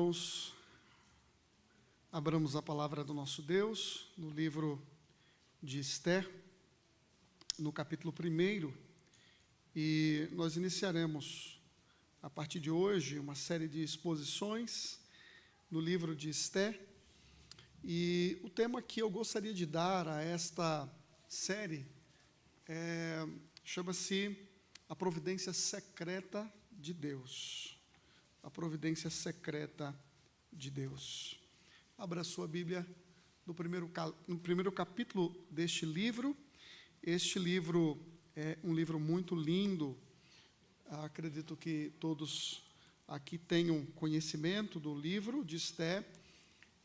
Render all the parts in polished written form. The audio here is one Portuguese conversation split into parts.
irmãos, abramos a palavra do nosso Deus no livro de Esther, no capítulo 1, e nós iniciaremos, a partir de hoje, uma série de exposições no livro de Esther, e o tema que eu gostaria de dar a esta série chama-se A Providência Secreta de Deus. A providência secreta de Deus. Abra a sua Bíblia no primeiro capítulo deste livro. Este livro é um livro muito lindo. Acredito que todos aqui tenham conhecimento do livro de Esther.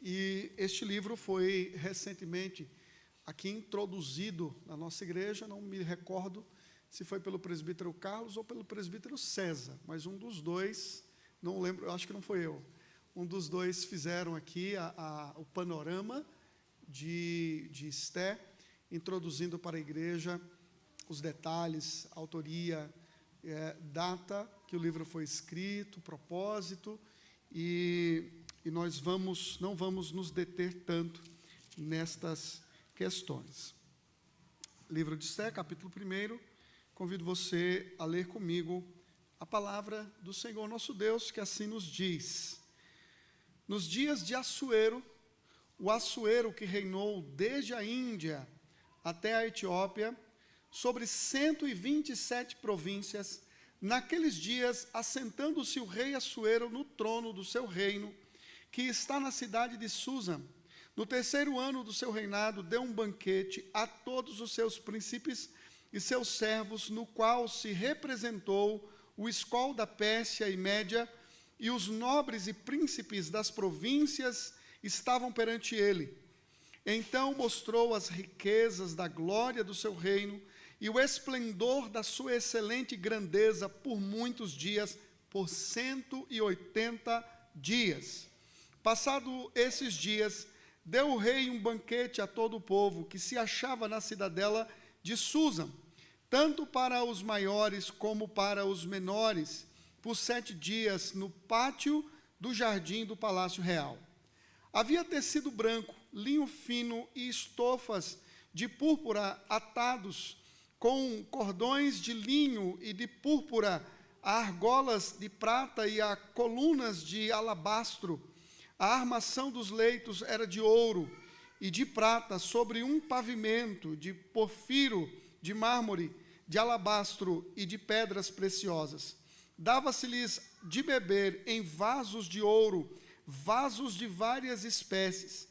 E este livro foi recentemente aqui introduzido na nossa igreja. Não me recordo se foi pelo presbítero Carlos ou pelo presbítero César, mas um dos dois, não lembro, acho que não foi eu. Um dos dois fizeram aqui o panorama de Esther, introduzindo para a igreja os detalhes, autoria, data que o livro foi escrito, propósito, e nós não vamos nos deter tanto nestas questões. Livro de Esther, capítulo 1, convido você a ler comigo a palavra do Senhor nosso Deus, que assim nos diz: nos dias de Assuero, o Assuero que reinou desde a Índia até a Etiópia, sobre 127 províncias, naqueles dias, assentando-se o rei Assuero no trono do seu reino, que está na cidade de Susa, no 3º ano do seu reinado, deu um banquete a todos os seus príncipes e seus servos, no qual se representou o escol da Pérsia e Média, e os nobres e príncipes das províncias estavam perante ele. Então mostrou as riquezas da glória do seu reino e o esplendor da sua excelente grandeza por muitos dias, por 180 dias. Passado esses dias, deu o rei um banquete a todo o povo que se achava na cidadela de Susa, tanto para os maiores como para os menores, por 7 dias no pátio do jardim do palácio real. Havia tecido branco, linho fino e estofas de púrpura atados com cordões de linho e de púrpura, a argolas de prata e a colunas de alabastro. A armação dos leitos era de ouro e de prata sobre um pavimento de porfiro, de mármore, de alabastro e de pedras preciosas. Dava-se-lhes de beber em vasos de ouro, vasos de várias espécies.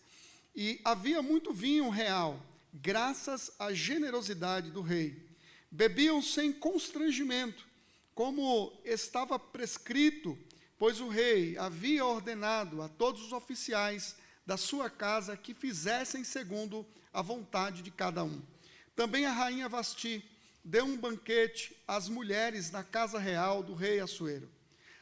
E havia muito vinho real, graças à generosidade do rei. Bebiam sem constrangimento, como estava prescrito, pois o rei havia ordenado a todos os oficiais da sua casa que fizessem segundo a vontade de cada um. Também a rainha Vasti deu um banquete às mulheres na casa real do rei Assuero.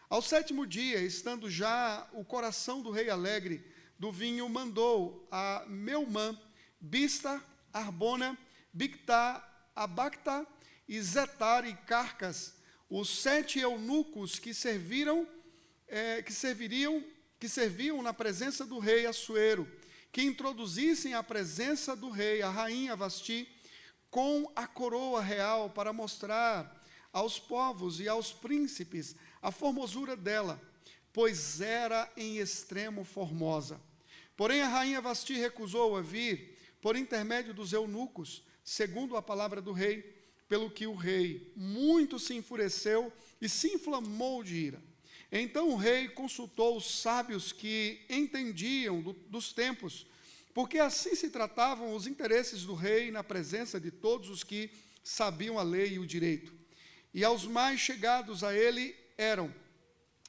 Ao 7º dia, estando já o coração do rei alegre do vinho, mandou a Meumã, Bista, Arbona, Bictá, Abacta e Zetar e Carcas, os 7 eunucos que serviam na presença do rei Assuero, que introduzissem à presença do rei a rainha Vasti com a coroa real, para mostrar aos povos e aos príncipes a formosura dela, pois era em extremo formosa. Porém a rainha Vasti recusou a vir por intermédio dos eunucos, segundo a palavra do rei, pelo que o rei muito se enfureceu e se inflamou de ira. Então o rei consultou os sábios que entendiam dos tempos, porque assim se tratavam os interesses do rei na presença de todos os que sabiam a lei e o direito. E aos mais chegados a ele eram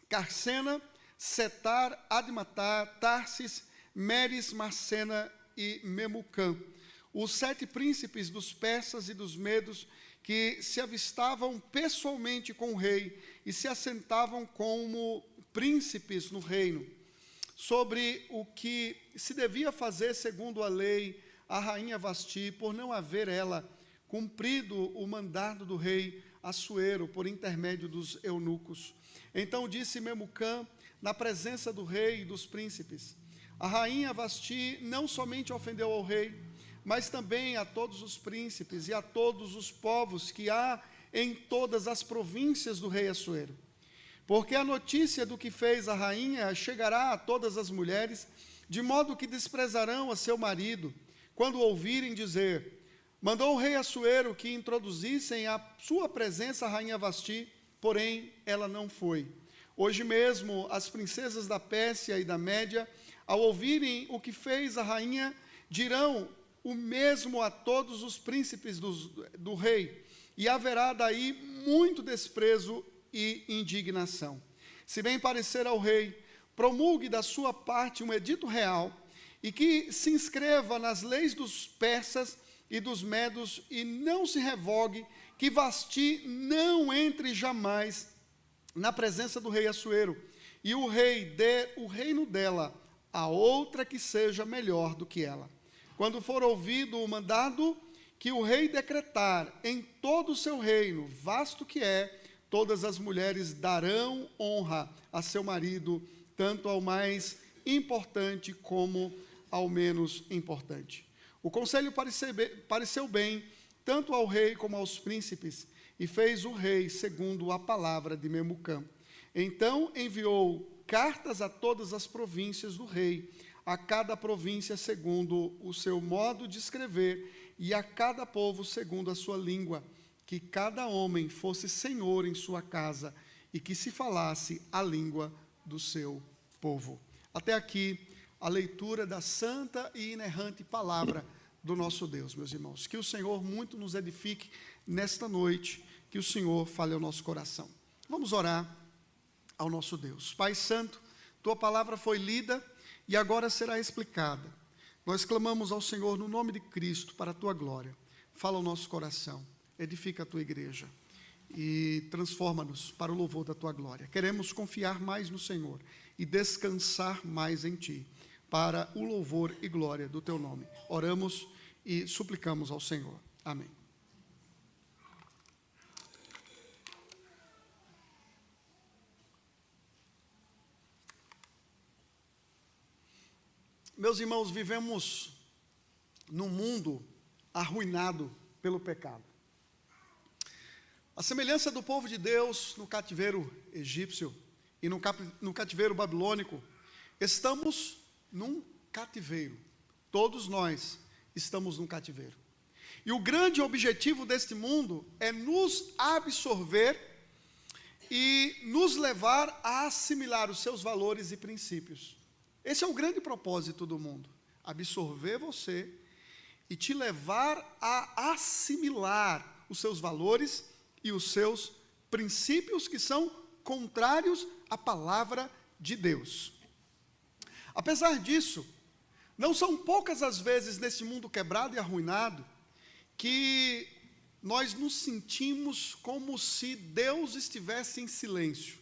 Carcena, Setar, Admatar, Tarsis, Meres, Marcena e Memucã, os 7 príncipes dos persas e dos medos, que se avistavam pessoalmente com o rei e se assentavam como príncipes no reino, sobre o que se devia fazer segundo a lei a rainha Vasti, por não haver ela cumprido o mandado do rei Assuero por intermédio dos eunucos. Então disse Memucã: na presença do rei e dos príncipes. A rainha Vasti não somente ofendeu ao rei, mas também a todos os príncipes e a todos os povos que há em todas as províncias do rei Assuero. Porque a notícia do que fez a rainha chegará a todas as mulheres, de modo que desprezarão a seu marido, quando ouvirem dizer: mandou o rei Assuero que introduzissem à sua presença a rainha Vasti, porém ela não foi. Hoje mesmo as princesas da Pérsia e da Média, ao ouvirem o que fez a rainha, dirão o mesmo a todos os príncipes do rei, e haverá daí muito desprezo e indignação. Se bem parecer ao rei, promulgue da sua parte um edito real, e que se inscreva nas leis dos persas e dos medos, e não se revogue, que Vasti não entre jamais na presença do rei Assuero, e o rei dê o reino dela a outra que seja melhor do que ela. Quando for ouvido o mandado que o rei decretar em todo o seu reino, vasto que é, todas as mulheres darão honra a seu marido, tanto ao mais importante como ao menos importante. O conselho pareceu bem, tanto ao rei como aos príncipes, e fez o rei segundo a palavra de Memucã. Então enviou cartas a todas as províncias do rei, a cada província segundo o seu modo de escrever, e a cada povo segundo a sua língua, que cada homem fosse senhor em sua casa, e que se falasse a língua do seu povo. Até aqui, a leitura da santa e inerrante palavra do nosso Deus, meus irmãos. Que o Senhor muito nos edifique nesta noite, que o Senhor fale ao nosso coração. Vamos orar ao nosso Deus. Pai Santo, tua palavra foi lida e agora será explicada. Nós clamamos ao Senhor no nome de Cristo para a tua glória. Fala ao nosso coração, edifica a tua igreja e transforma-nos para o louvor da tua glória. Queremos confiar mais no Senhor e descansar mais em ti, para o louvor e glória do teu nome. Oramos e suplicamos ao Senhor. Amém. Meus irmãos, vivemos num mundo arruinado pelo pecado. A semelhança do povo de Deus no cativeiro egípcio e no cativeiro babilônico, estamos num cativeiro. Todos nós estamos num cativeiro. E o grande objetivo deste mundo é nos absorver e nos levar a assimilar os seus valores e princípios. Esse é o grande propósito do mundo, absorver você e te levar a assimilar os seus valores e os seus princípios que são contrários à palavra de Deus. Apesar disso, não são poucas as vezes nesse mundo quebrado e arruinado que nós nos sentimos como se Deus estivesse em silêncio,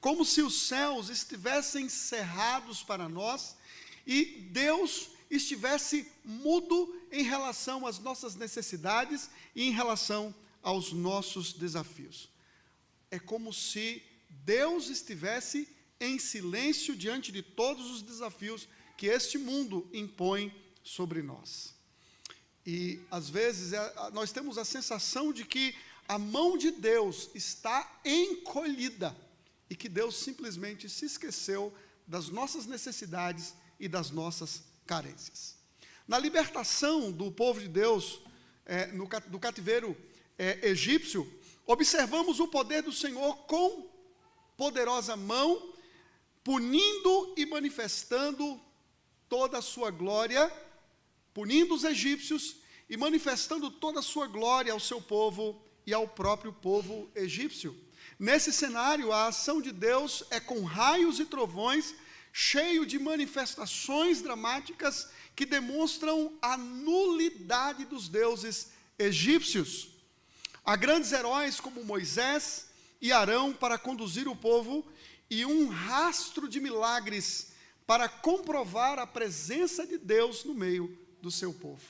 como se os céus estivessem cerrados para nós e Deus estivesse mudo em relação às nossas necessidades e em relação aos nossos desafios. É como se Deus estivesse em silêncio diante de todos os desafios que este mundo impõe sobre nós. E, às vezes, nós temos a sensação de que a mão de Deus está encolhida e que Deus simplesmente se esqueceu das nossas necessidades e das nossas carências. Na libertação do povo de Deus, do cativeiro egípcio, observamos o poder do Senhor com poderosa mão, punindo e manifestando toda a sua glória, punindo os egípcios e manifestando toda a sua glória ao seu povo e ao próprio povo egípcio. Nesse cenário, a ação de Deus é com raios e trovões, cheio de manifestações dramáticas que demonstram a nulidade dos deuses egípcios. Há grandes heróis como Moisés e Arão para conduzir o povo e um rastro de milagres para comprovar a presença de Deus no meio do seu povo.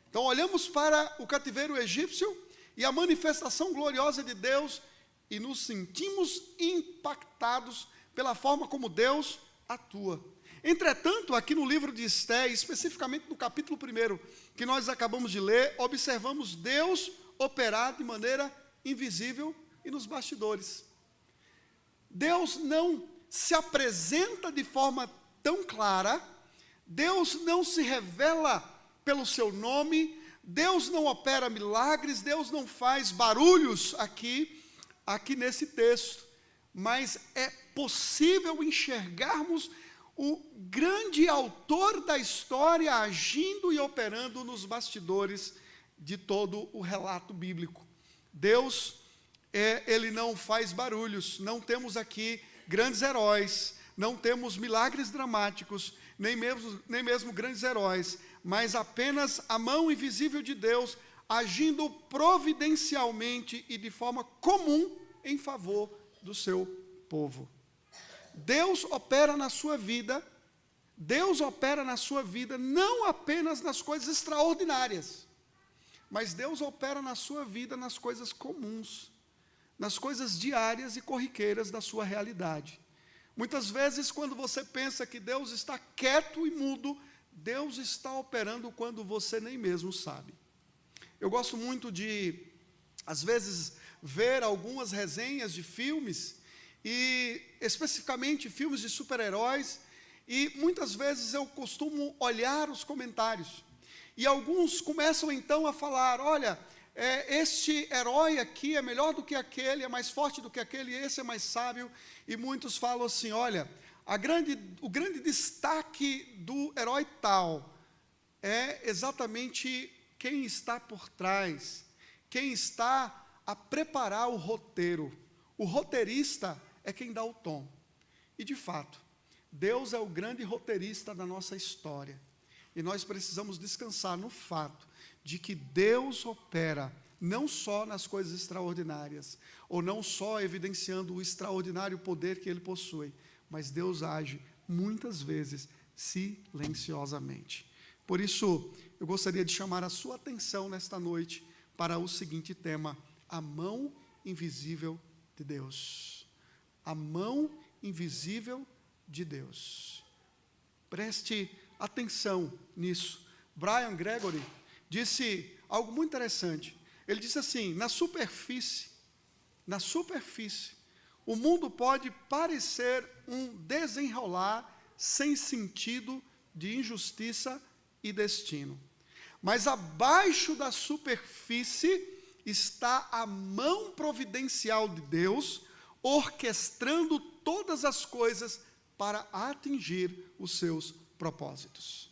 Então, olhamos para o cativeiro egípcio e a manifestação gloriosa de Deus e nos sentimos impactados pela forma como Deus atua. Entretanto, aqui no livro de Esté, especificamente no capítulo 1, que nós acabamos de ler, observamos Deus operar de maneira invisível e nos bastidores. Deus não se apresenta de forma tão clara, Deus não se revela pelo seu nome, Deus não opera milagres, Deus não faz barulhos aqui nesse texto, mas é possível enxergarmos o grande autor da história agindo e operando nos bastidores de todo o relato bíblico. Deus, ele não faz barulhos, não temos aqui grandes heróis, não temos milagres dramáticos, nem mesmo grandes heróis, mas apenas a mão invisível de Deus agindo providencialmente e de forma comum em favor do seu povo. Deus opera na sua vida não apenas nas coisas extraordinárias, mas Deus opera na sua vida nas coisas comuns, nas coisas diárias e corriqueiras da sua realidade. Muitas vezes, quando você pensa que Deus está quieto e mudo, Deus está operando quando você nem mesmo sabe. Eu gosto muito de, às vezes, ver algumas resenhas de filmes, e especificamente filmes de super-heróis, e muitas vezes eu costumo olhar os comentários, e alguns começam então a falar, olha, este herói aqui é melhor do que aquele, é mais forte do que aquele, esse é mais sábio, e muitos falam assim, olha, o grande destaque do herói tal é exatamente quem está por trás, quem está a preparar o roteiro. O roteirista é quem dá o tom. E, de fato, Deus é o grande roteirista da nossa história. E nós precisamos descansar no fato de que Deus opera não só nas coisas extraordinárias, ou não só evidenciando o extraordinário poder que Ele possui, mas Deus age muitas vezes silenciosamente. Por isso, eu gostaria de chamar a sua atenção nesta noite para o seguinte tema: a mão invisível de Deus. A mão invisível de Deus. Preste atenção nisso. Brian Gregory disse algo muito interessante. Ele disse assim, na superfície, o mundo pode parecer um desenrolar sem sentido de injustiça e destino. Mas abaixo da superfície está a mão providencial de Deus, orquestrando todas as coisas para atingir os seus propósitos.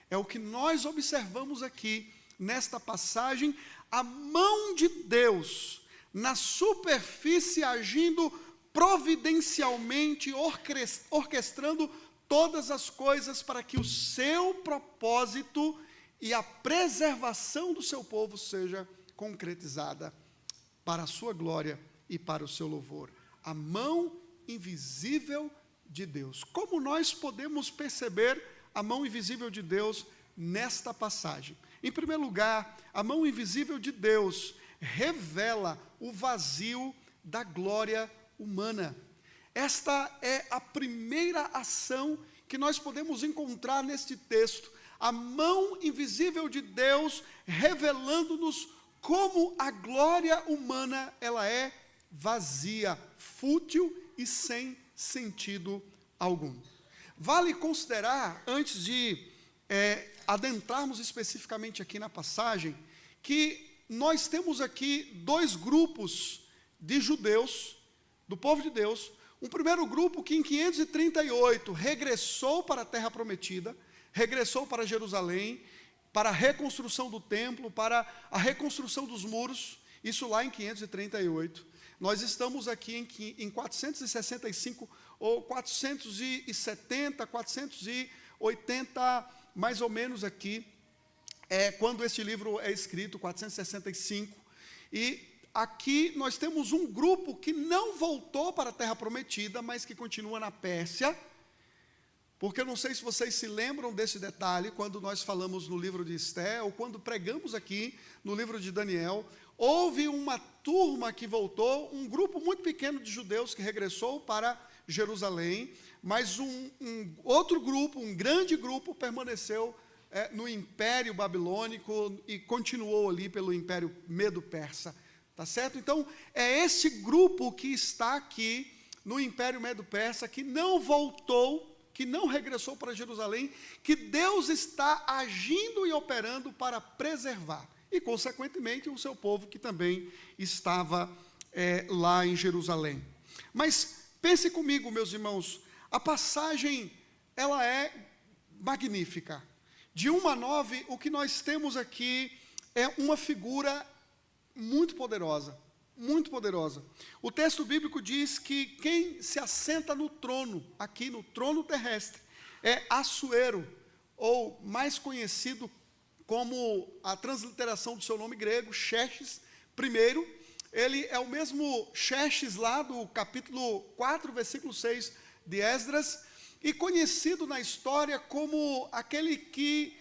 É o que nós observamos aqui nesta passagem, a mão de Deus na superfície agindo providencialmente, orquestrando todas as coisas para que o seu propósito e a preservação do seu povo seja concretizada para a sua glória e para o seu louvor. A mão invisível de Deus. Como nós podemos perceber a mão invisível de Deus nesta passagem? Em primeiro lugar, a mão invisível de Deus revela o vazio da glória humana. Esta é a primeira ação que nós podemos encontrar neste texto. A mão invisível de Deus revelando-nos como a glória humana ela é vazia, fútil e sem sentido algum. Vale considerar, antes de adentrarmos especificamente aqui na passagem, que nós temos aqui dois grupos de judeus, do povo de Deus. Um primeiro grupo que em 538 regressou para a terra prometida, regressou para Jerusalém, para a reconstrução do templo, para a reconstrução dos muros, isso lá em 538. Nós estamos aqui em 465 ou 470, 480, mais ou menos aqui, quando este livro é escrito, 465, e aqui nós temos um grupo que não voltou para a terra prometida, mas que continua na Pérsia, porque eu não sei se vocês se lembram desse detalhe, quando nós falamos no livro de Esté, ou quando pregamos aqui no livro de Daniel, houve uma turma que voltou, um grupo muito pequeno de judeus que regressou para Jerusalém, mas um outro grupo, um grande grupo, permaneceu no Império Babilônico e continuou ali pelo Império Medo-Persa, tá certo? Então, é esse grupo que está aqui no Império Medo-Persa, que não voltou, que não regressou para Jerusalém, que Deus está agindo e operando para preservar. E, consequentemente, o seu povo que também estava lá em Jerusalém. Mas pense comigo, meus irmãos, a passagem, ela é magnífica. De 1 a 9, o que nós temos aqui é uma figura muito poderosa, muito poderosa. O texto bíblico diz que quem se assenta no trono, aqui no trono terrestre, é Assuero, ou mais conhecido como a transliteração do seu nome grego, Xerxes I. Ele é o mesmo Xerxes lá do capítulo 4, versículo 6 de Esdras, e conhecido na história como aquele que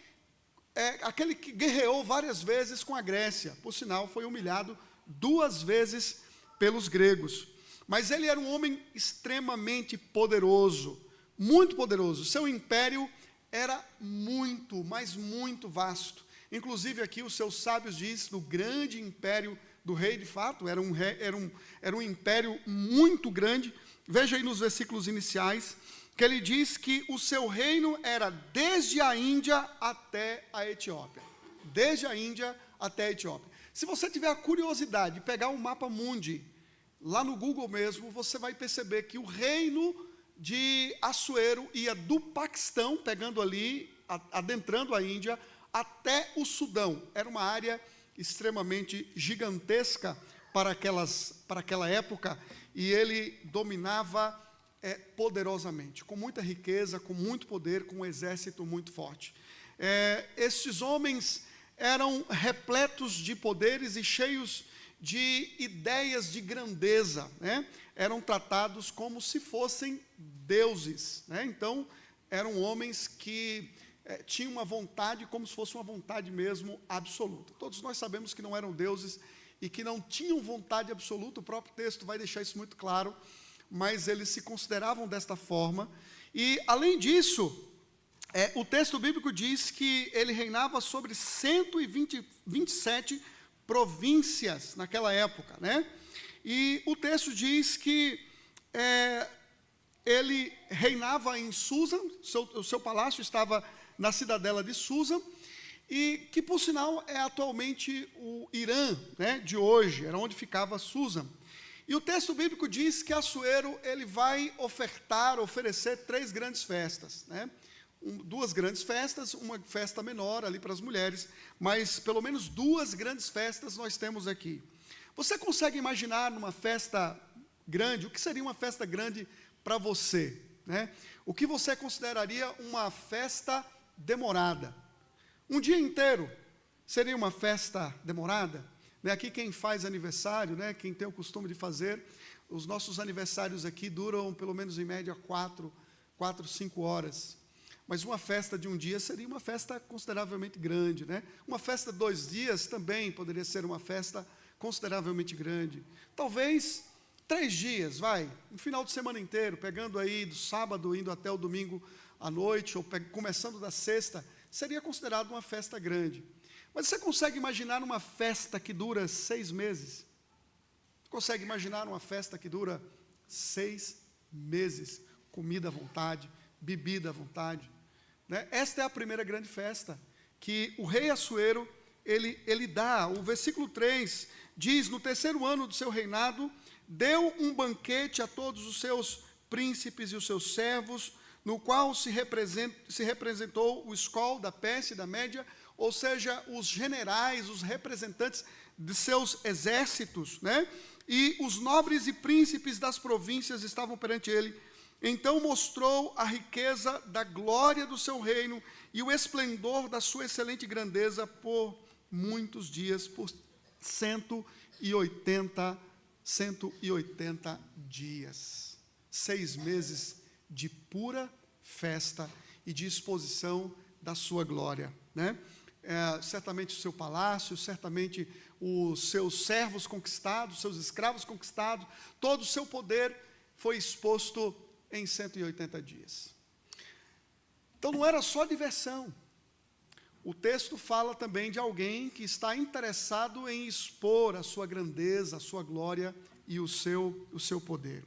guerreou várias vezes com a Grécia. Por sinal, foi humilhado 2 vezes pelos gregos. Mas ele era um homem extremamente poderoso, muito poderoso. Seu império era muito, mas muito vasto. Inclusive aqui os seus sábios dizem, do grande império do rei, de fato, era um império muito grande. Veja aí nos versículos iniciais, que ele diz que o seu reino era desde a Índia até a Etiópia. Desde a Índia até a Etiópia. Se você tiver a curiosidade de pegar um mapa mundi, lá no Google mesmo, você vai perceber que o reino de Assuero ia do Paquistão, pegando ali, adentrando a Índia, até o Sudão. Era uma área extremamente gigantesca para aquela época, e ele dominava poderosamente, com muita riqueza, com muito poder, com um exército muito forte. Estes homens eram repletos de poderes e cheios de ideias de grandeza, né? Eram tratados como se fossem deuses, né? Então, eram homens que tinham uma vontade como se fosse uma vontade mesmo absoluta. Todos nós sabemos que não eram deuses e que não tinham vontade absoluta, o próprio texto vai deixar isso muito claro, mas eles se consideravam desta forma. E, além disso, o texto bíblico diz que ele reinava sobre 127 províncias naquela época, né? E o texto diz que ele reinava em Susa, o seu palácio estava na cidadela de Susa, e que, por sinal, é atualmente o Irã, né, de hoje, era onde ficava Susa. E o texto bíblico diz que Assuero ele vai oferecer 3 grandes festas, né? 2 grandes festas, uma festa menor ali para as mulheres, mas pelo menos 2 grandes festas nós temos aqui. Você consegue imaginar numa festa grande, o que seria uma festa grande para você, né? O que você consideraria uma festa demorada? Um dia inteiro seria uma festa demorada? Aqui quem faz aniversário, né, quem tem o costume de fazer, os nossos aniversários aqui duram pelo menos em média 4, 5 horas. Mas uma festa de um dia seria uma festa consideravelmente grande, né? Uma festa de 2 dias também poderia ser uma festa consideravelmente grande. Talvez 3 dias, um final de semana inteiro, pegando aí do sábado, indo até o domingo à noite, ou começando da sexta, seria considerado uma festa grande. Mas você consegue imaginar uma festa que dura 6 meses? Consegue imaginar uma festa que dura 6 meses? Comida à vontade, bebida à vontade, né? Esta é a primeira grande festa que o rei Assuero, ele dá. O versículo 3 diz, no 3º ano do seu reinado, deu um banquete a todos os seus príncipes e os seus servos, no qual se representou o escol da Pérsia e da Média, ou seja, os generais, os representantes de seus exércitos, né? E os nobres e príncipes das províncias estavam perante ele. Então mostrou a riqueza da glória do seu reino e o esplendor da sua excelente grandeza por muitos dias, por 180 dias. 6 meses de pura festa e de exposição da sua glória, né? Certamente o seu palácio, certamente os seus servos conquistados, seus escravos conquistados, todo o seu poder foi exposto em 180 dias. Então não era só diversão. O texto fala também de alguém que está interessado em expor a sua grandeza, a sua glória e o seu poder.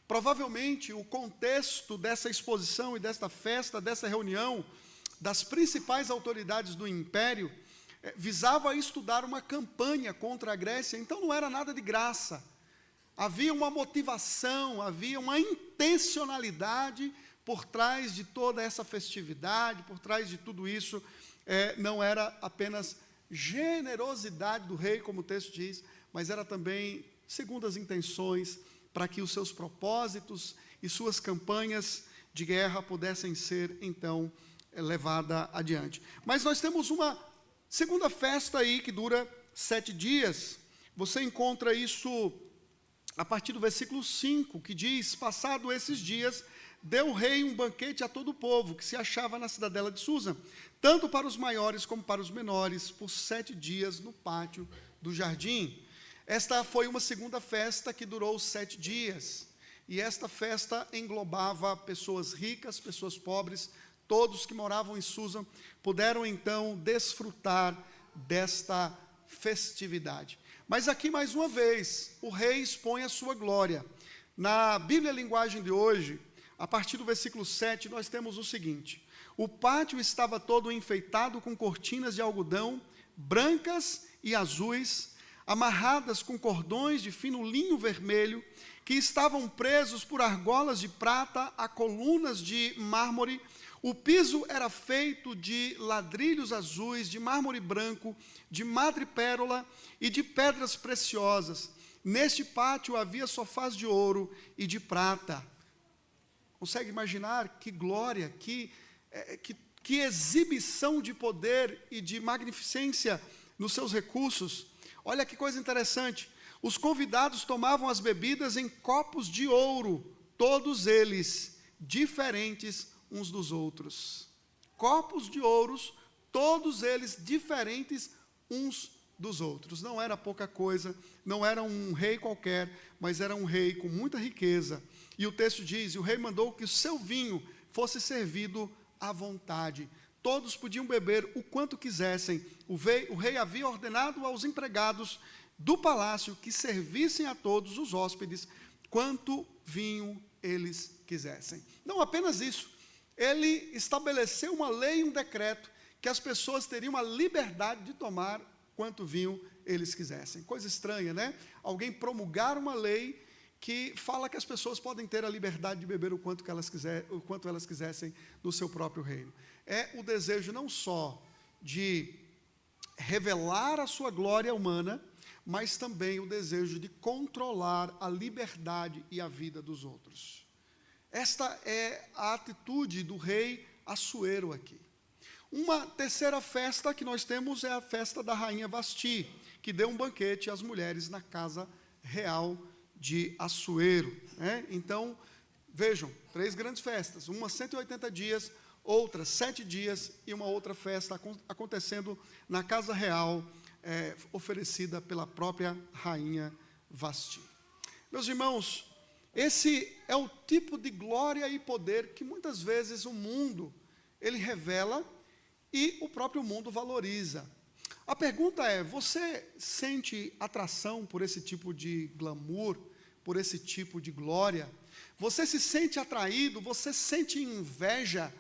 Provavelmente o contexto dessa exposição e desta festa, dessa reunião, das principais autoridades do império, visava estudar uma campanha contra a Grécia, então não era nada de graça. Havia uma motivação, havia uma intencionalidade por trás de toda essa festividade, por trás de tudo isso. Não era apenas generosidade do rei, como o texto diz, mas era também segundas intenções para que os seus propósitos e suas campanhas de guerra pudessem ser, então, levada adiante. Mas nós temos uma segunda festa aí que dura 7 dias. Você encontra isso a partir do versículo 5, que diz: passado esses dias, deu o rei um banquete a todo o povo que se achava na cidadela de Susa, tanto para os maiores como para os menores, por 7 dias no pátio do jardim. Esta foi uma segunda festa que durou 7 dias. E esta festa englobava pessoas ricas, pessoas pobres, todos que moravam em Susa puderam então desfrutar desta festividade. Mas aqui mais uma vez, o rei expõe a sua glória. Na Bíblia Linguagem de hoje, a partir do versículo 7, nós temos o seguinte: o pátio estava todo enfeitado com cortinas de algodão, brancas e azuis, amarradas com cordões de fino linho vermelho, que estavam presos por argolas de prata a colunas de mármore. O piso era feito de ladrilhos azuis, de mármore branco, de madrepérola e de pedras preciosas. Neste pátio havia sofás de ouro e de prata. Consegue imaginar que glória, que exibição de poder e de magnificência nos seus recursos? Olha que coisa interessante. Os convidados tomavam as bebidas em copos de ouro, todos eles diferentes uns dos outros. Copos de ouros, todos eles diferentes uns dos outros. Não era pouca coisa, não era um rei qualquer, mas era um rei com muita riqueza. E o texto diz: e o rei mandou que o seu vinho fosse servido à vontade. Todos podiam beber o quanto quisessem. O rei havia ordenado aos empregados do palácio que servissem a todos os hóspedes quanto vinho eles quisessem. Não apenas isso, ele estabeleceu uma lei e um decreto que as pessoas teriam a liberdade de tomar quanto vinho eles quisessem. Coisa estranha, né? Alguém promulgar uma lei que fala que as pessoas podem ter a liberdade de beber o quanto elas quisessem no seu próprio reino. É o desejo não só de revelar a sua glória humana, mas também o desejo de controlar a liberdade e a vida dos outros. Esta é a atitude do rei Assuero aqui. Uma terceira festa que nós temos é a festa da rainha Vasti, que deu um banquete às mulheres na casa real de Assuero, né? Então, vejam, 3 grandes festas, uma 180 dias, outra 7 dias e uma outra festa acontecendo na casa real, oferecida pela própria rainha Vasti. Meus irmãos, esse é o tipo de glória e poder que muitas vezes o mundo, ele revela e o próprio mundo valoriza. A pergunta é: você sente atração por esse tipo de glamour, por esse tipo de glória? Você se sente atraído, você sente inveja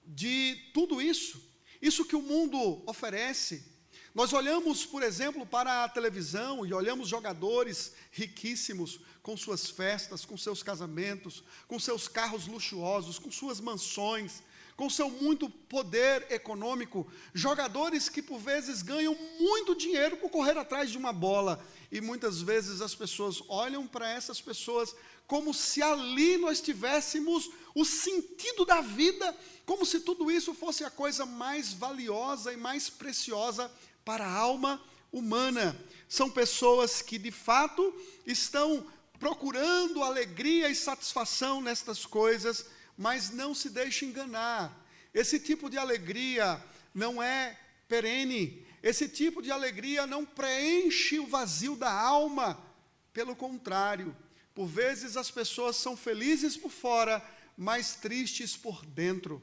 de tudo isso? Isso que o mundo oferece? Nós olhamos, por exemplo, para a televisão e olhamos jogadores riquíssimos com suas festas, com seus casamentos, com seus carros luxuosos, com suas mansões, com seu muito poder econômico, jogadores que por vezes ganham muito dinheiro por correr atrás de uma bola, e muitas vezes as pessoas olham para essas pessoas como se ali nós tivéssemos o sentido da vida, como se tudo isso fosse a coisa mais valiosa e mais preciosa para a alma humana. São pessoas que de fato estão procurando alegria e satisfação nestas coisas, mas não se deixe enganar. Esse tipo de alegria não é perene, Esse tipo de alegria não preenche o vazio da alma. Pelo contrário, por vezes as pessoas são felizes por fora, mas tristes por dentro.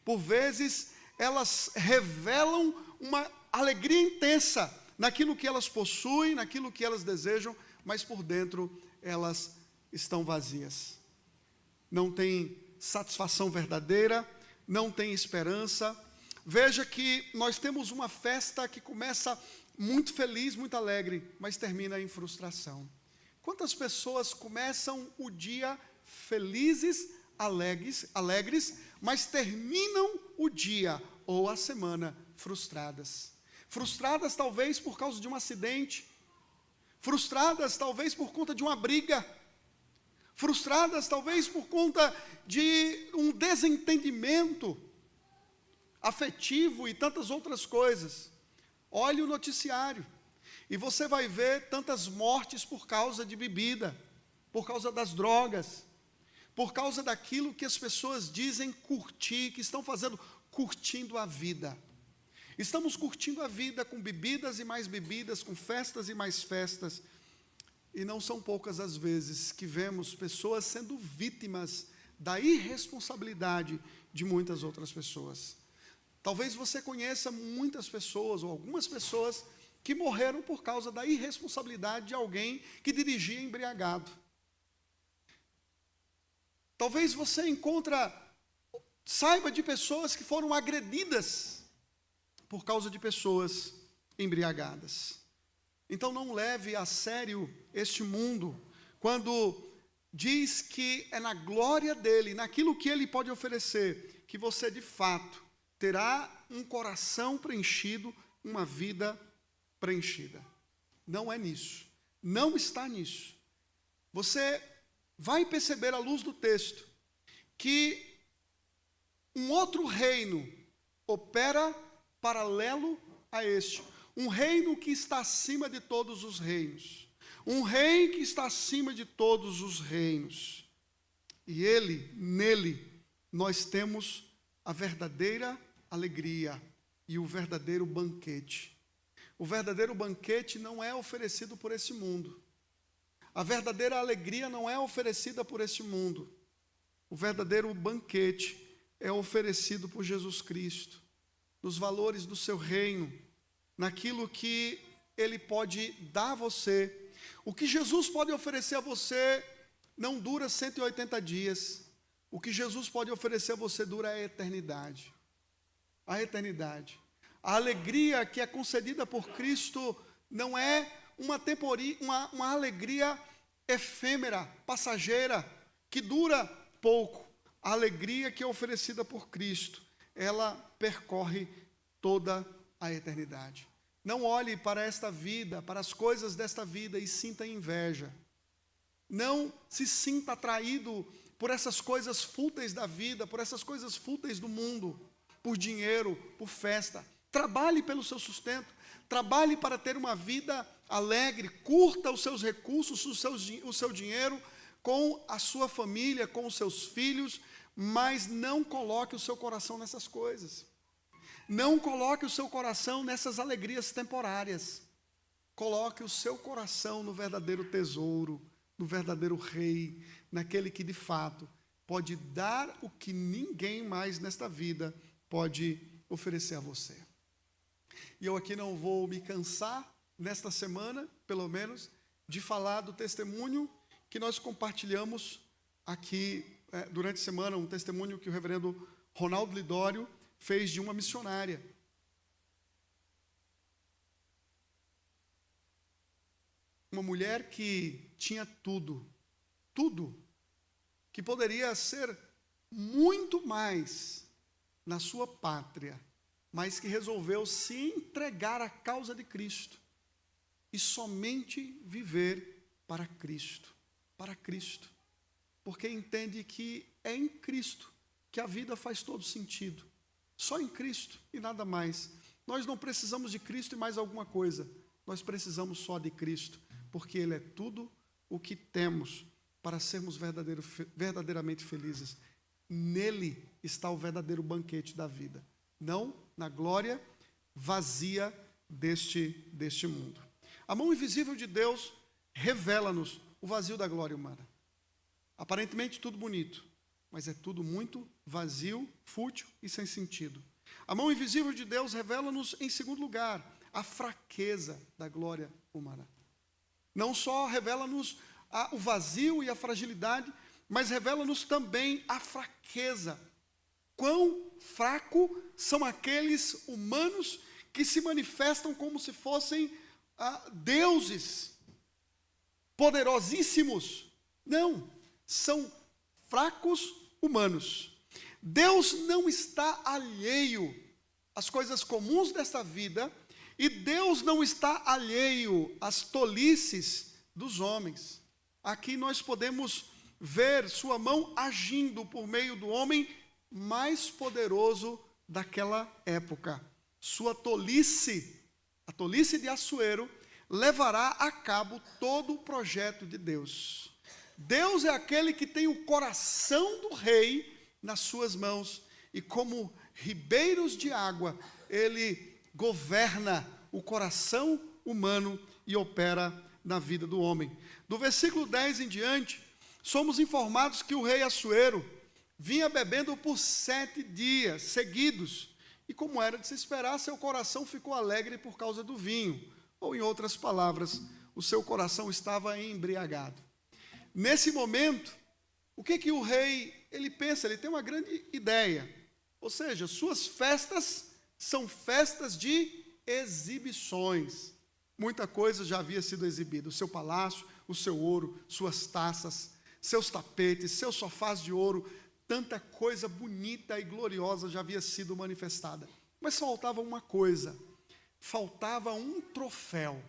Por vezes elas revelam uma alegria intensa naquilo que elas possuem, naquilo que elas desejam, mas por dentro elas estão vazias. Não tem satisfação verdadeira, não tem esperança. Veja que nós temos uma festa que começa muito feliz, muito alegre, mas termina em frustração. Quantas pessoas começam o dia felizes, alegres, mas terminam o dia ou a semana frustradas? Frustradas talvez por causa de um acidente, frustradas talvez por conta de uma briga, frustradas talvez por conta de um desentendimento afetivo e tantas outras coisas. Olhe o noticiário e você vai ver tantas mortes por causa de bebida, por causa das drogas, por causa daquilo que as pessoas dizem curtir, que estão fazendo, curtindo a vida. Estamos curtindo a vida com bebidas e mais bebidas, com festas e mais festas, e não são poucas as vezes que vemos pessoas sendo vítimas da irresponsabilidade de muitas outras pessoas. Talvez você conheça muitas pessoas, ou algumas pessoas, que morreram por causa da irresponsabilidade de alguém que dirigia embriagado. Talvez você saiba de pessoas que foram agredidas por causa de pessoas embriagadas. Então não leve a sério este mundo, quando diz que é na glória dele, naquilo que ele pode oferecer, que você de fato terá um coração preenchido, uma vida preenchida. Não é nisso, não está nisso. Você vai perceber à luz do texto que um outro reino opera paralelo a este. Um reino que está acima de todos os reinos. Um rei que está acima de todos os reinos. E nele, nós temos a verdadeira alegria e o verdadeiro banquete. O verdadeiro banquete não é oferecido por esse mundo. A verdadeira alegria não é oferecida por esse mundo. O verdadeiro banquete é oferecido por Jesus Cristo, nos valores do seu reino, naquilo que ele pode dar a você. O que Jesus pode oferecer a você não dura 180 dias. O que Jesus pode oferecer a você dura a eternidade. A eternidade. A alegria que é concedida por Cristo não é uma alegria efêmera, passageira, que dura pouco. A alegria que é oferecida por Cristo, ela percorre toda a eternidade. Não olhe para esta vida, para as coisas desta vida e sinta inveja. Não se sinta atraído por essas coisas fúteis da vida, por essas coisas fúteis do mundo, por dinheiro, por festa. Trabalhe pelo seu sustento, trabalhe para ter uma vida alegre, curta os seus recursos, o seu dinheiro com a sua família, com os seus filhos, mas não coloque o seu coração nessas coisas. Não coloque o seu coração nessas alegrias temporárias. Coloque o seu coração no verdadeiro tesouro, no verdadeiro rei, naquele que de fato pode dar o que ninguém mais nesta vida pode oferecer a você. E eu aqui não vou me cansar, nesta semana, pelo menos, de falar do testemunho que nós compartilhamos aqui durante a semana, um testemunho que o reverendo Ronaldo Lidório fez de uma missionária. Uma mulher que tinha tudo, que poderia ser muito mais na sua pátria, mas que resolveu se entregar à causa de Cristo e somente viver para Cristo, porque entende que é em Cristo que a vida faz todo sentido, só em Cristo e nada mais. Nós não precisamos de Cristo e mais alguma coisa, nós precisamos só de Cristo, porque Ele é tudo o que temos para sermos verdadeiramente felizes. Nele está o verdadeiro banquete da vida, não na glória vazia deste mundo. A mão invisível de Deus revela-nos o vazio da glória humana. Aparentemente tudo bonito, mas é tudo muito vazio, fútil e sem sentido. A mão invisível de Deus revela-nos, em segundo lugar, a fraqueza da glória humana. Não só revela-nos o vazio e a fragilidade, mas revela-nos também a fraqueza. Quão fraco são aqueles humanos que se manifestam como se fossem deuses poderosíssimos. Não, são fracos humanos. Deus não está alheio às coisas comuns desta vida, e Deus não está alheio às tolices dos homens. Aqui nós podemos ver sua mão agindo por meio do homem mais poderoso daquela época. Sua tolice, a tolice de Assuero, levará a cabo todo o projeto de Deus. Deus é aquele que tem o coração do rei nas suas mãos, e como ribeiros de água, ele governa o coração humano e opera na vida do homem. Do versículo 10 em diante, somos informados que o rei Assuero vinha bebendo por 7 dias seguidos, e como era de se esperar, seu coração ficou alegre por causa do vinho, ou em outras palavras, o seu coração estava embriagado. Nesse momento, o que o rei, ele pensa? Ele tem uma grande ideia, ou seja, suas festas são festas de exibições. Muita coisa já havia sido exibida, o seu palácio, o seu ouro, suas taças, seus tapetes, seus sofás de ouro, tanta coisa bonita e gloriosa já havia sido manifestada. Mas faltava uma coisa, faltava um troféu,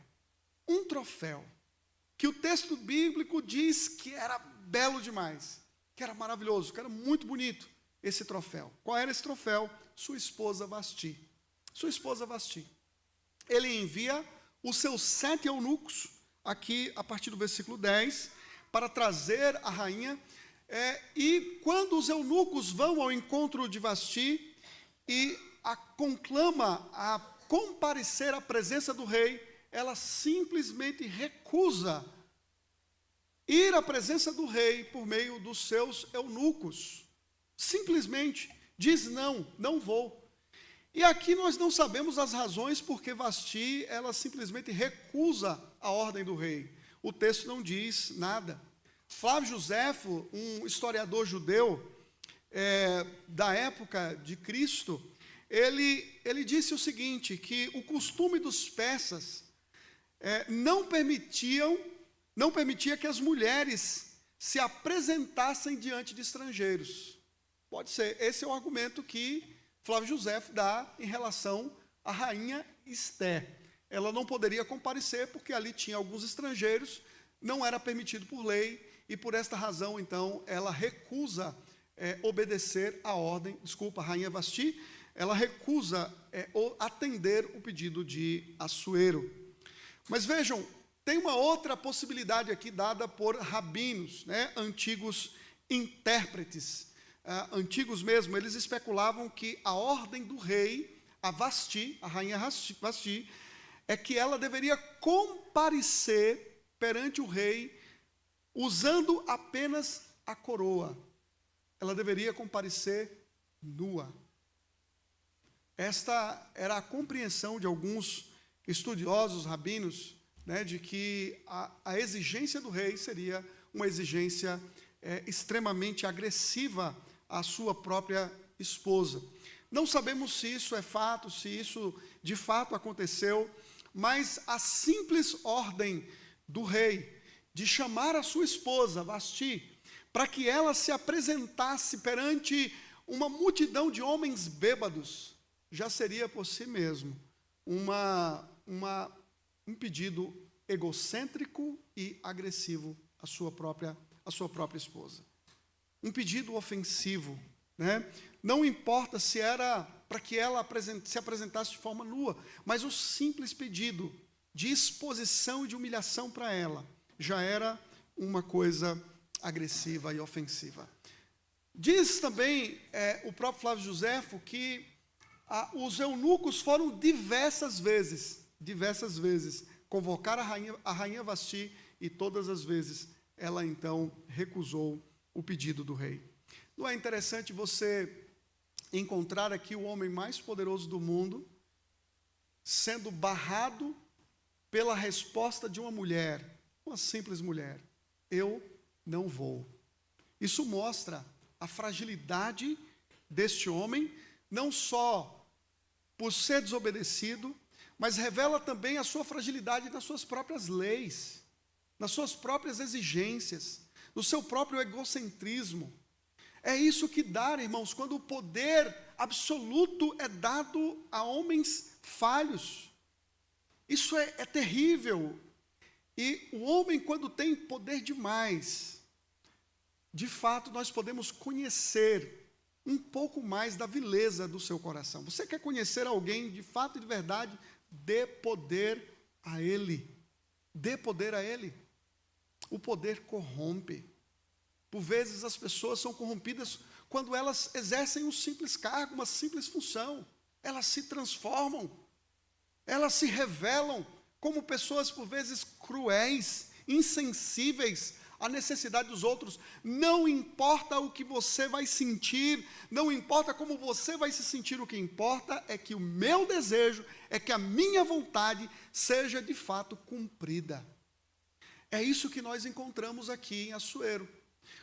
que o texto bíblico diz que era belo demais, que era maravilhoso, que era muito bonito esse troféu. Qual era esse troféu? Sua esposa Vasti. Sua esposa Vasti. Ele envia os seus 7 eunucos, aqui a partir do versículo 10, para trazer a rainha, e quando os eunucos vão ao encontro de Vasti e a conclama a comparecer à presença do rei, ela simplesmente recusa ir à presença do rei por meio dos seus eunucos. Simplesmente diz: não vou. E aqui nós não sabemos as razões porque Vasti, ela simplesmente recusa a ordem do rei. O texto não diz nada. Flávio Josefo, um historiador judeu da época de Cristo, ele disse o seguinte, que o costume dos persas não permitia que as mulheres se apresentassem diante de estrangeiros. Pode ser, esse é o argumento que Flávio Josefo dá em relação à rainha Esté. Ela não poderia comparecer porque ali tinha alguns estrangeiros, não era permitido por lei, e por esta razão, então, ela recusa obedecer a ordem, a rainha Vasti, ela recusa atender o pedido de Assuero. Mas vejam, tem uma outra possibilidade aqui dada por rabinos, antigos intérpretes, antigos mesmo. Eles especulavam que a ordem do rei, a Vasti, a rainha Vasti, é que ela deveria comparecer perante o rei usando apenas a coroa. Ela deveria comparecer nua. Esta era a compreensão de alguns estudiosos rabinos, de que a exigência do rei seria uma exigência extremamente agressiva à sua própria esposa. Não sabemos se isso é fato, se isso de fato aconteceu, mas a simples ordem do rei de chamar a sua esposa, Vasti, para que ela se apresentasse perante uma multidão de homens bêbados, já seria por si mesmo um pedido egocêntrico e agressivo à sua própria esposa. Um pedido ofensivo, Não importa se era para que ela se apresentasse de forma nua, mas o simples pedido de exposição e de humilhação para ela já era uma coisa agressiva e ofensiva. Diz também o próprio Flávio Josefo que os eunucos foram diversas vezes diversas vezes convocar a rainha Vasti, e todas as vezes ela então recusou o pedido do rei. Não é interessante você encontrar aqui o homem mais poderoso do mundo sendo barrado pela resposta de uma mulher, uma simples mulher: eu não vou. Isso mostra a fragilidade deste homem, não só por ser desobedecido, mas revela também a sua fragilidade nas suas próprias leis, nas suas próprias exigências, no seu próprio egocentrismo. É isso que dá, irmãos, quando o poder absoluto é dado a homens falhos. Isso é terrível. E o homem, quando tem poder demais, de fato, nós podemos conhecer um pouco mais da vileza do seu coração. Você quer conhecer alguém de fato e de verdade? Dê poder a ele. Dê poder a ele. O poder corrompe. Por vezes as pessoas são corrompidas quando elas exercem um simples cargo, uma simples função. Elas se transformam. Elas se revelam como pessoas por vezes cruéis, insensíveis à necessidade dos outros. Não importa o que você vai sentir, não importa como você vai se sentir, o que importa é que o meu desejo, é que a minha vontade seja de fato cumprida. É isso que nós encontramos aqui em Assuero.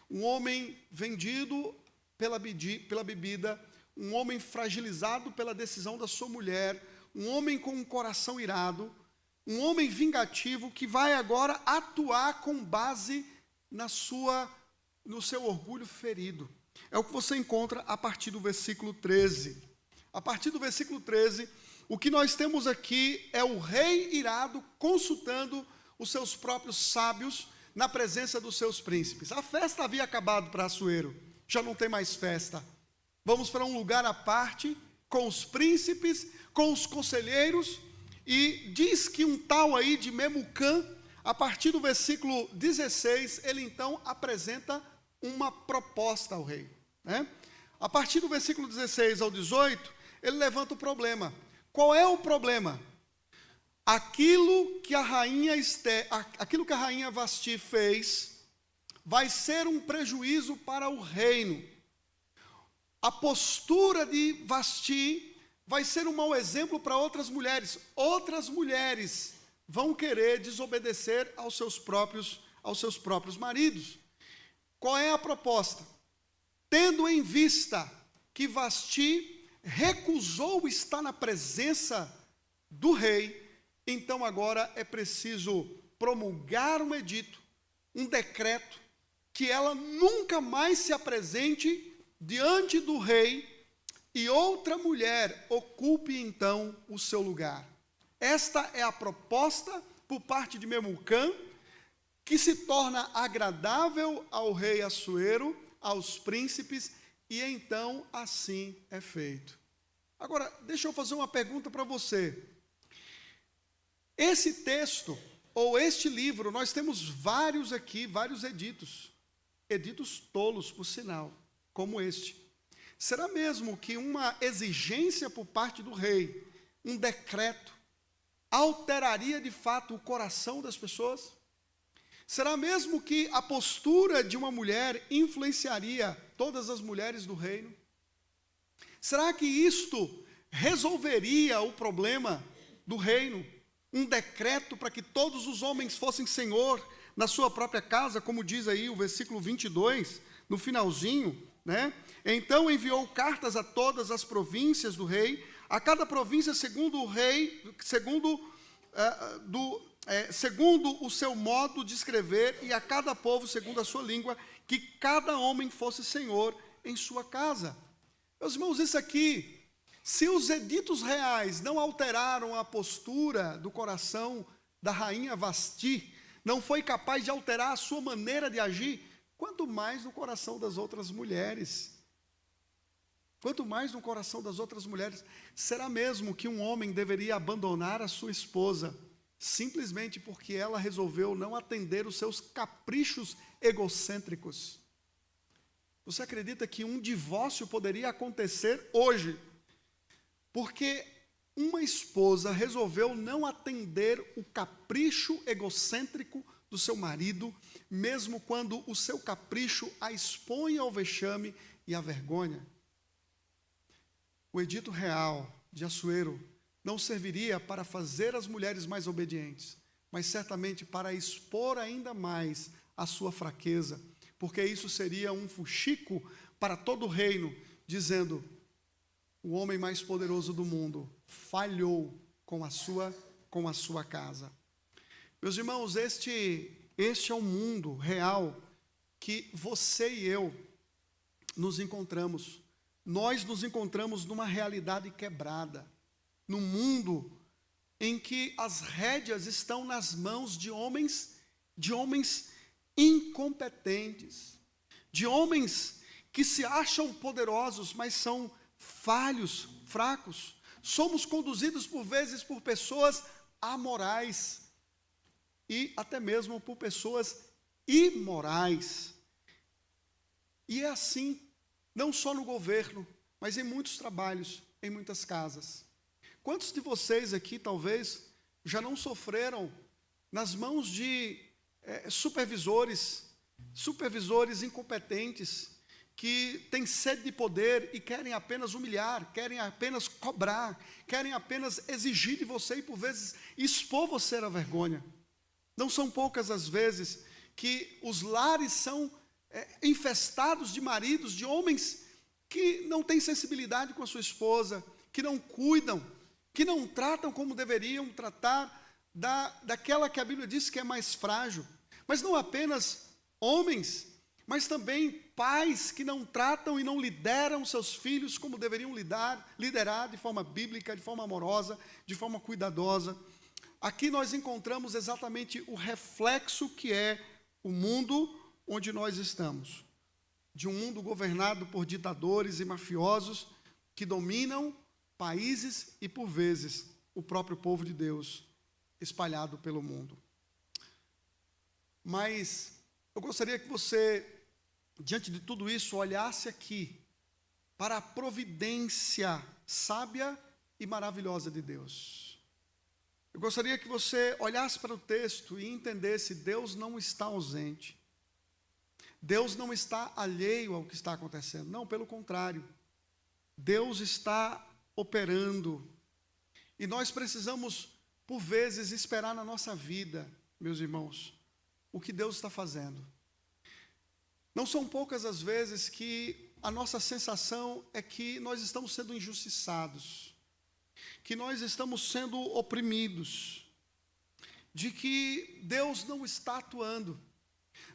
Um homem vendido pela bebida, um homem fragilizado pela decisão da sua mulher, um homem com um coração irado, um homem vingativo que vai agora atuar com base no seu orgulho ferido. É o que você encontra a partir do versículo 13. A partir do versículo 13, o que nós temos aqui é o rei irado consultando os seus próprios sábios na presença dos seus príncipes. A festa havia acabado para Assuero, já não tem mais festa. Vamos para um lugar à parte, com os príncipes, com os conselheiros, e diz que um tal aí de Memucã, a partir do versículo 16, ele então apresenta uma proposta ao rei, né? A partir do versículo 16 ao 18, ele levanta o problema. Qual é o problema? Aquilo que a rainha Vasti fez vai ser um prejuízo para o reino. A postura de Vasti vai ser um mau exemplo para outras mulheres. Outras mulheres vão querer desobedecer aos seus próprios maridos. Qual é a proposta? Tendo em vista que Vasti recusou estar na presença do rei, então agora é preciso promulgar um edito, um decreto, que ela nunca mais se apresente diante do rei e outra mulher ocupe então o seu lugar. Esta é a proposta por parte de Memucã, que se torna agradável ao rei Assuero, aos príncipes, e então assim é feito. Agora, deixa eu fazer uma pergunta para você. Esse texto, ou este livro, nós temos vários aqui, vários editos tolos, por sinal, como este. Será mesmo que uma exigência por parte do rei, um decreto, alteraria de fato o coração das pessoas? Será mesmo que a postura de uma mulher influenciaria todas as mulheres do reino? Será que isto resolveria o problema do reino? Um decreto para que todos os homens fossem senhor na sua própria casa, como diz aí o versículo 22, no finalzinho, né? Então enviou cartas a todas as províncias do rei, a cada província segundo o rei, segundo o seu modo de escrever, e a cada povo segundo a sua língua, que cada homem fosse senhor em sua casa. Meus irmãos, isso aqui, se os editos reais não alteraram a postura do coração da rainha Vasti, não foi capaz de alterar a sua maneira de agir, quanto mais no coração das outras mulheres. Quanto mais no coração das outras mulheres. Será mesmo que um homem deveria abandonar a sua esposa simplesmente porque ela resolveu não atender os seus caprichos egocêntricos? Você acredita que um divórcio poderia acontecer hoje porque uma esposa resolveu não atender o capricho egocêntrico do seu marido, mesmo quando o seu capricho a expõe ao vexame e à vergonha? O edito real de Assuero não serviria para fazer as mulheres mais obedientes, mas certamente para expor ainda mais a sua fraqueza, porque isso seria um fuxico para todo o reino, dizendo: o homem mais poderoso do mundo falhou com a sua casa. Meus irmãos, este é o mundo real que você e eu nos encontramos. Nós nos encontramos numa realidade quebrada, num mundo em que as rédeas estão nas mãos de homens incompetentes, de homens que se acham poderosos, mas são falhos, fracos. Somos conduzidos por vezes por pessoas amorais e até mesmo por pessoas imorais. E é assim, não só no governo, mas em muitos trabalhos, em muitas casas. Quantos de vocês aqui, talvez, já não sofreram nas mãos de supervisores incompetentes, que têm sede de poder e querem apenas humilhar, querem apenas cobrar, querem apenas exigir de você e, por vezes, expor você à vergonha? Não são poucas as vezes que os lares são infestados de maridos, de homens que não têm sensibilidade com a sua esposa, que não cuidam, que não tratam como deveriam tratar daquela que a Bíblia diz que é mais frágil. Mas não apenas homens, mas também pais que não tratam e não lideram seus filhos como deveriam liderar de forma bíblica, de forma amorosa, de forma cuidadosa. Aqui nós encontramos exatamente o reflexo que é o mundo onde nós estamos. De um mundo governado por ditadores e mafiosos que dominam países e, por vezes, o próprio povo de Deus espalhado pelo mundo. Mas eu gostaria que você, diante de tudo isso, olhasse aqui para a providência sábia e maravilhosa de Deus. Eu gostaria que você olhasse para o texto e entendesse: Deus não está ausente. Deus não está alheio ao que está acontecendo. Não, pelo contrário. Deus está operando. E nós precisamos, por vezes, esperar na nossa vida, meus irmãos, o que Deus está fazendo. Não são poucas as vezes que a nossa sensação é que nós estamos sendo injustiçados, que nós estamos sendo oprimidos, de que Deus não está atuando.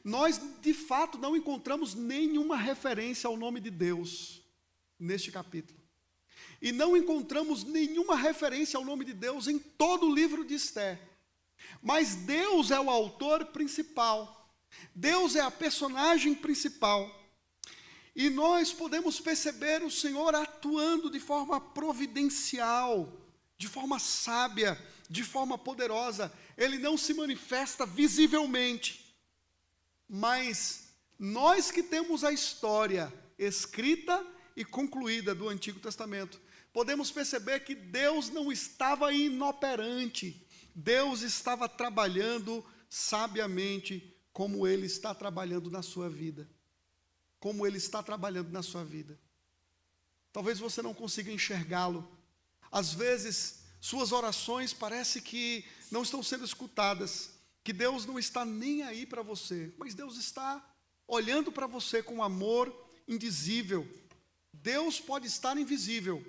Nós, de fato, não encontramos nenhuma referência ao nome de Deus neste capítulo. E não encontramos nenhuma referência ao nome de Deus em todo o livro de Esther. Mas Deus é o autor principal. Deus é a personagem principal. E nós podemos perceber o Senhor atuando de forma providencial, de forma sábia, de forma poderosa. Ele não se manifesta visivelmente. Mas nós que temos a história escrita e concluída do Antigo Testamento, podemos perceber que Deus não estava inoperante. Deus estava trabalhando sabiamente, como Ele está trabalhando na sua vida. Como Ele está trabalhando na sua vida. Talvez você não consiga enxergá-lo. Às vezes, suas orações parecem que não estão sendo escutadas, que Deus não está nem aí para você, mas Deus está olhando para você com amor indizível. Deus pode estar invisível,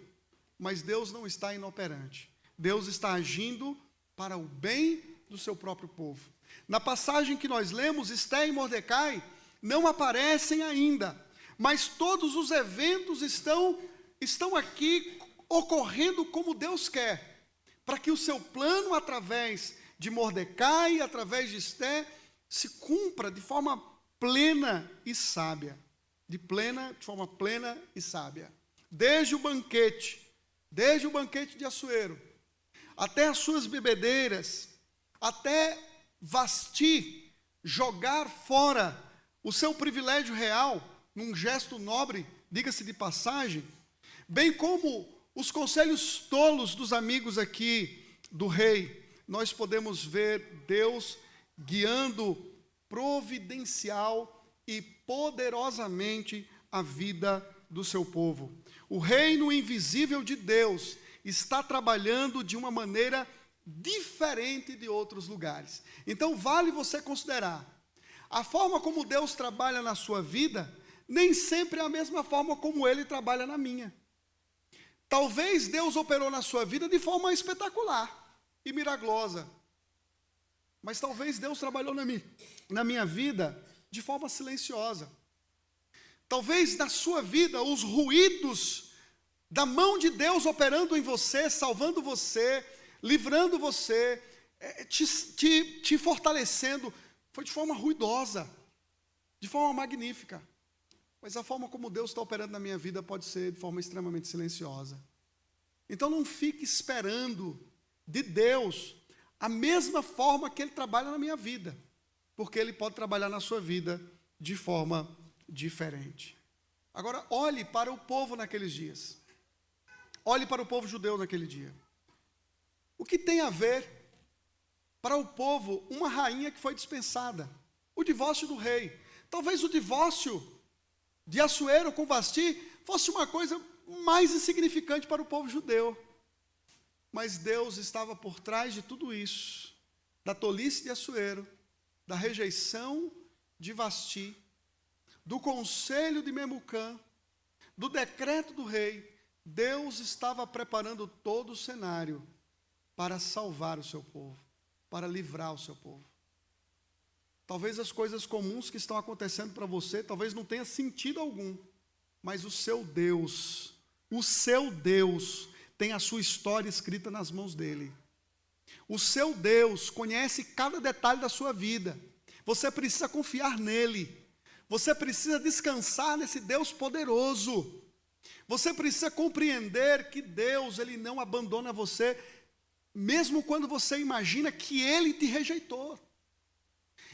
mas Deus não está inoperante. Deus está agindo para o bem do seu próprio povo. Na passagem que nós lemos, Esther e Mordecai não aparecem ainda, mas todos os eventos estão aqui ocorrendo como Deus quer, para que o seu plano através de Mordecai, através de Esther, se cumpra de forma plena e sábia. De forma plena e sábia. Desde o banquete de Assuero, até as suas bebedeiras, até Vasti jogar fora o seu privilégio real, num gesto nobre, diga-se de passagem, bem como os conselhos tolos dos amigos aqui do rei, nós podemos ver Deus guiando providencial e poderosamente a vida do seu povo. O reino invisível de Deus está trabalhando de uma maneira diferente de outros lugares. Então vale você considerar, a forma como Deus trabalha na sua vida, nem sempre é a mesma forma como Ele trabalha na minha. Talvez Deus operou na sua vida de forma espetacular e milagrosa, mas talvez Deus trabalhou na minha vida de forma silenciosa. Talvez na sua vida os ruídos da mão de Deus operando em você, salvando você, livrando você, te fortalecendo, foi de forma ruidosa, de forma magnífica. Mas a forma como Deus está operando na minha vida pode ser de forma extremamente silenciosa. Então não fique esperando de Deus a mesma forma que Ele trabalha na minha vida, porque Ele pode trabalhar na sua vida de forma diferente. Agora, olhe para o povo naqueles dias. Olhe para o povo judeu naquele dia. O que tem a ver para o povo uma rainha que foi dispensada? O divórcio do rei. Talvez o divórcio de Assuero com Vasti fosse uma coisa mais insignificante para o povo judeu. Mas Deus estava por trás de tudo isso, da tolice de Assuero, da rejeição de Vasti, do conselho de Memucã, do decreto do rei. Deus estava preparando todo o cenário para salvar o seu povo, para livrar o seu povo. Talvez as coisas comuns que estão acontecendo para você, talvez não tenha sentido algum, mas o seu Deus tem a sua história escrita nas mãos dele. O seu Deus conhece cada detalhe da sua vida. Você precisa confiar nele. Você precisa descansar nesse Deus poderoso. Você precisa compreender que Deus, Ele não abandona você, mesmo quando você imagina que Ele te rejeitou.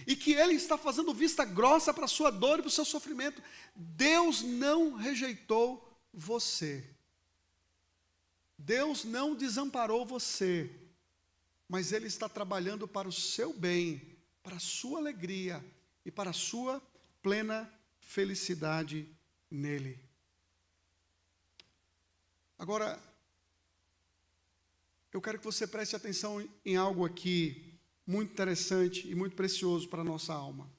E que Ele está fazendo vista grossa para a sua dor e para o seu sofrimento. Deus não rejeitou você. Deus não desamparou você. Mas Ele está trabalhando para o seu bem, para a sua alegria e para a sua plena felicidade nele. Agora, eu quero que você preste atenção em algo aqui muito interessante e muito precioso para a nossa alma.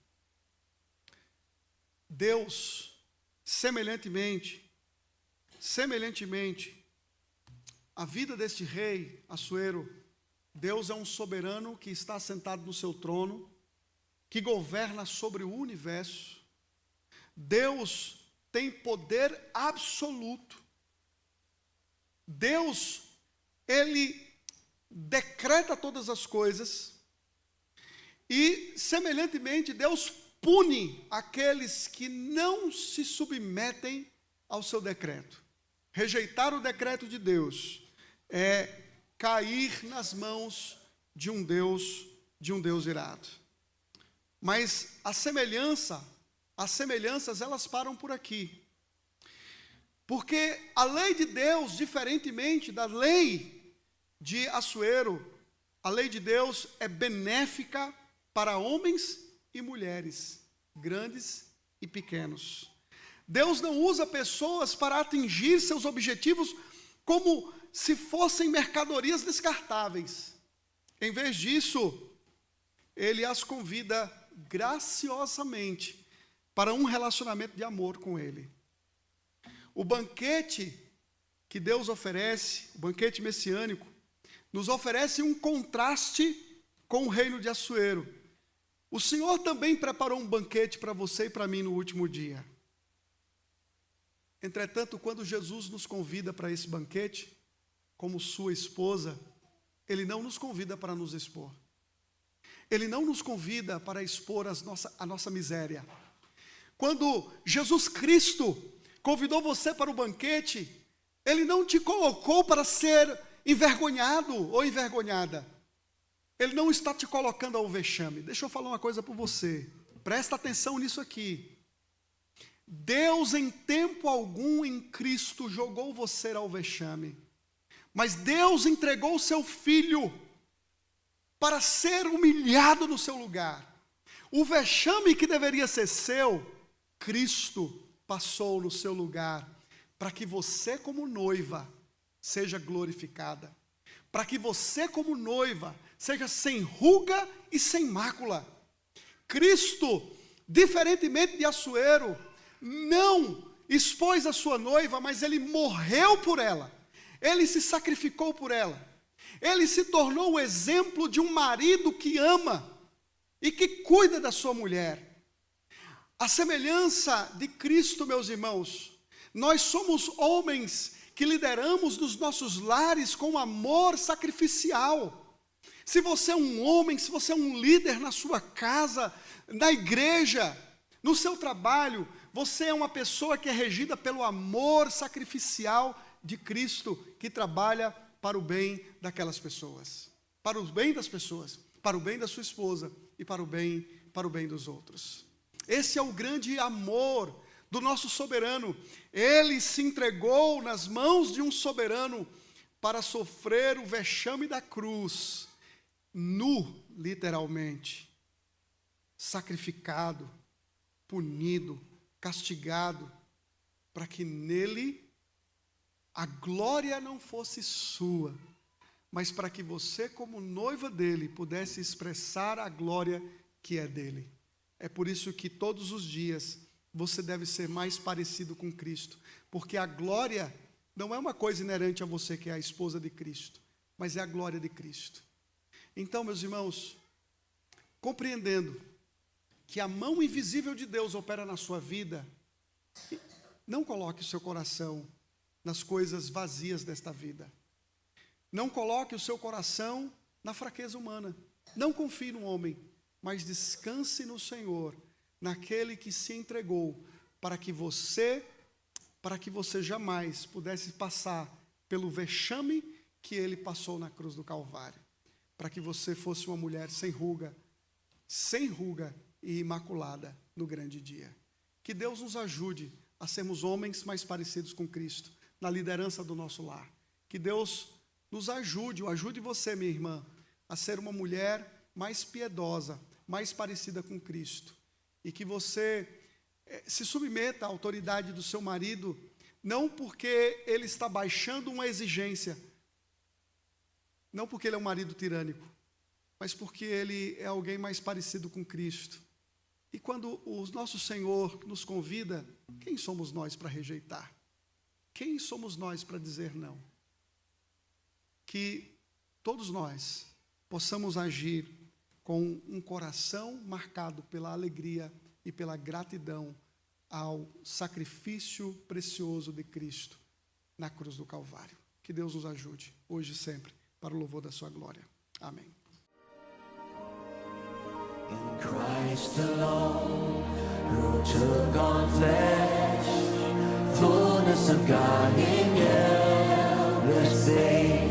Deus, semelhantemente, a vida deste rei, Assuero, Deus é um soberano que está sentado no seu trono, que governa sobre o universo. Deus tem poder absoluto. Deus, Ele decreta todas as coisas e, semelhantemente, Deus pune aqueles que não se submetem ao seu decreto. Rejeitar o decreto de Deus é cair nas mãos de um Deus irado. Mas as semelhanças, elas param por aqui. Porque a lei de Deus, diferentemente da lei de Assuero, a lei de Deus é benéfica para homens e mulheres, grandes e pequenos. Deus não usa pessoas para atingir seus objetivos como se fossem mercadorias descartáveis. Em vez disso, Ele as convida graciosamente para um relacionamento de amor com Ele. O banquete que Deus oferece, o banquete messiânico, nos oferece um contraste com o reino de Assuero. O Senhor também preparou um banquete para você e para mim no último dia. Entretanto, quando Jesus nos convida para esse banquete, como sua esposa, Ele não nos convida para nos expor. Ele não nos convida para expor a nossa miséria. Quando Jesus Cristo convidou você para o banquete, Ele não te colocou para ser envergonhado ou envergonhada. Ele não está te colocando ao vexame. Deixa eu falar uma coisa para você. Presta atenção nisso aqui. Deus, em tempo algum, em Cristo, jogou você ao vexame. Mas Deus entregou o seu Filho para ser humilhado no seu lugar. O vexame que deveria ser seu, Cristo passou no seu lugar, para que você como noiva seja glorificada, para que você como noiva seja sem ruga e sem mácula. Cristo, diferentemente de Assuero, não expôs a sua noiva, mas ele morreu por ela, ele se sacrificou por ela, ele se tornou o exemplo de um marido que ama e que cuida da sua mulher. A semelhança de Cristo, meus irmãos, nós somos homens que lideramos nos nossos lares com amor sacrificial. Se você é um homem, se você é um líder na sua casa, na igreja, no seu trabalho, você é uma pessoa que é regida pelo amor sacrificial de Cristo, que trabalha para o bem daquelas pessoas, para o bem das pessoas, para o bem da sua esposa e para o bem dos outros. Esse é o grande amor do nosso soberano. Ele se entregou nas mãos de um soberano para sofrer o vexame da cruz, nu, literalmente, sacrificado, punido, castigado, para que nele a glória não fosse sua, mas para que você, como noiva dele, pudesse expressar a glória que é dele. É por isso que todos os dias você deve ser mais parecido com Cristo, porque a glória não é uma coisa inerente a você que é a esposa de Cristo, mas é a glória de Cristo. Então, meus irmãos, compreendendo que a mão invisível de Deus opera na sua vida, não coloque o seu coração nas coisas vazias desta vida. Não coloque o seu coração na fraqueza humana. Não confie no homem, mas descanse no Senhor, naquele que se entregou para que você jamais pudesse passar pelo vexame que ele passou na cruz do Calvário, para que você fosse uma mulher sem ruga e imaculada no grande dia. Que Deus nos ajude a sermos homens mais parecidos com Cristo, na liderança do nosso lar. Que Deus nos ajude, ou ajude você, minha irmã, a ser uma mulher mais piedosa, mais parecida com Cristo. E que você se submeta à autoridade do seu marido, não porque ele está baixando uma exigência, não porque ele é um marido tirânico, mas porque ele é alguém mais parecido com Cristo. E quando o nosso Senhor nos convida, quem somos nós para rejeitar? Quem somos nós para dizer não? Que todos nós possamos agir com um coração marcado pela alegria e pela gratidão ao sacrifício precioso de Cristo na cruz do Calvário. Que Deus nos ajude, hoje e sempre, para o louvor da sua glória. Amém. In Christ alone, who took on flesh, fullness of God in endless babe,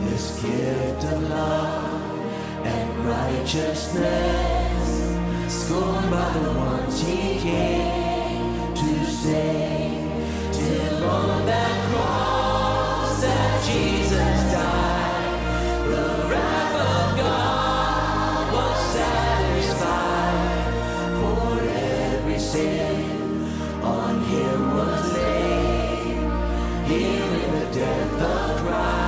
this gift of love and righteousness, scorned by the ones he came to save, till on that cross that Jesus died, the wrath of God was satisfied, for every sin on him was laid, here in the death of Christ.